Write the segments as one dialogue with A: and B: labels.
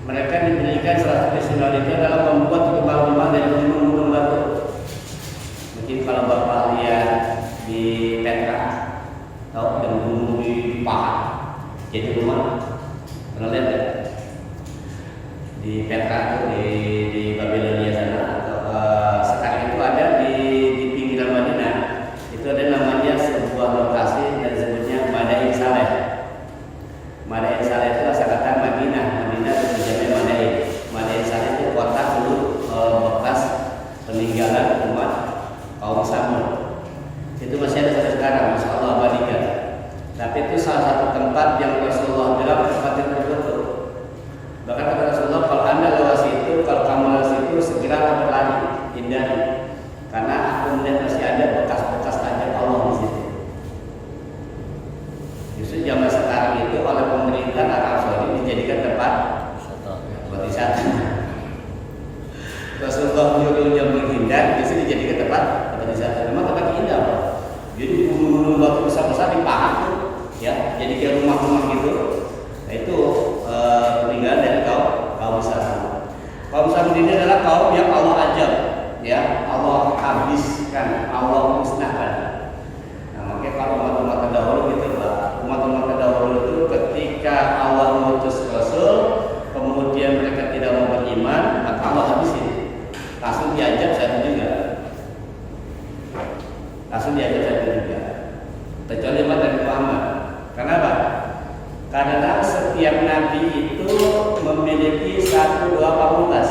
A: Mereka diberikan salah satu istimewa itu adalah membuat rumah-rumah dari gunung-gunung batu. Mungkin kalau Bapak lihat di Petra, tahu yang gunung di Pahat, jadi rumah pernah lihat ya? Di Petra itu di Babilonia sana, atau sekarang itu ada di pinggiran Madinah. Itu ada namanya sebuah lokasi dan disebutnya Madain Saleh. Madain Saleh itu asal kata Madinah. Madinah itu jamnya Madain. Madain Saleh itu kota dulu bekas peninggalan umat kaum Samud. Itu masih ada sampai sekarang, masya Allah abadikan. Tapi itu salah satu tempat yang Rasulullah bilang tempat yang tertutup. Bahkan kata Rasulullah, kalau anda lewat situ, kalau kamu lewat situ, segera berlari, hindari, karena aku melihat masih ada bekas-bekas tajam Allah di situ. Justru zaman sekarang itu oleh pemerintah Arab Saudi dijadikan tempat wisata. Rasulullah menyuruhnya menghindar, justru dijadikan tempat wisata. Memang tempat indah, Pak. Jadi gunung-gunung batu besar-besar di Pahat tuh, ya, jadi kayak rumah-rumah gitu. Nah, itu peninggalan dari kaum Samud. Kaum Samud ini adalah kaum yang Allah ajab, ya, Allah habiskan, Allah musnahkan. Nah, makanya kalau umat-umat terdahulu gitu, Pak, umat-umat terdahulu itu ketika Allah mengutus Rasul, kemudian mereka tidak mau beriman, maka Allah habisin. Langsung diajab satu juga. Langsung diajab satu juga. Kecuali umat Nabi Muhammad. Kenapa? Karena setiap nabi itu memiliki satu doa pamungkas.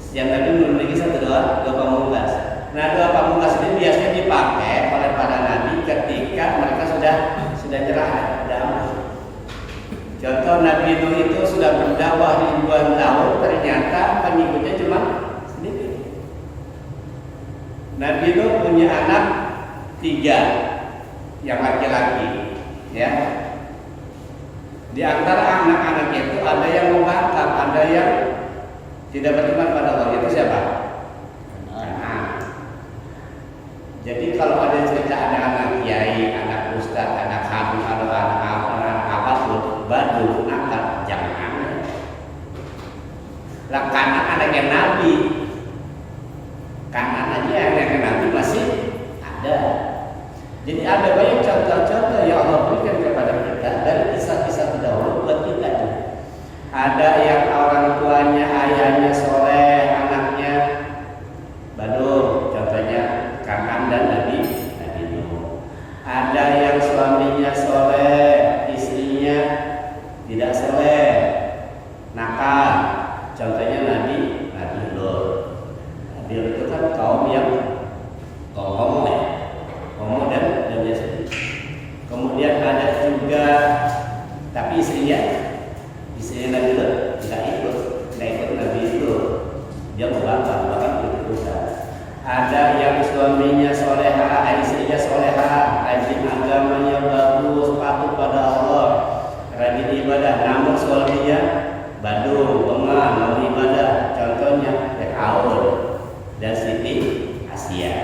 A: Setiap nabi memiliki satu doa pamungkas. Nah, doa pamungkas ini biasanya dipakai oleh para nabi ketika mereka sudah nyerah, sudah aman. Contoh Nabi Nuh itu sudah berdakwah ribuan tahun, ternyata pengikutnya cuma sedikit. Nabi Nuh punya anak 3 yang laki-laki, ya. Di antara anak-anaknya itu ada yang membangkang, ada yang tidak beriman pada Allah. Itu siapa? Anak. Jadi kalau ada cerita ada anak kiai, anak ustaz, anak habib, atau anak apapun, badu, nakal, jangan. Lah karena anaknya Nabi, karena aja anaknya Nabi masih ada. Jadi ada banyak contoh-contoh yang Allah berikan kepada kita dari kisah-kisah terdahulu buat kita. Ada yang orang tuanya, ayahnya soleh, anaknya badul, contohnya Kanan dan Nabi Nuh. Ada yang suaminya soleh, istrinya tidak soleh, nakal, contohnya Nabi Lut. Nabi Lut itu kan kaum yang homo ya. Homo dan biasa. Kemudian ada juga, tapi istrinya Nabi Lut tidak ikut Nabi itu. Dia membantah, bahkan berdosa. Ada yang suaminya soleha, istrinya soleha, rajin agamanya bagus, patuh pada Allah, rajin ibadah. Namun suaminya badung, bengah, mau ibadah. Contohnya Fir'aun dan Siti Asia.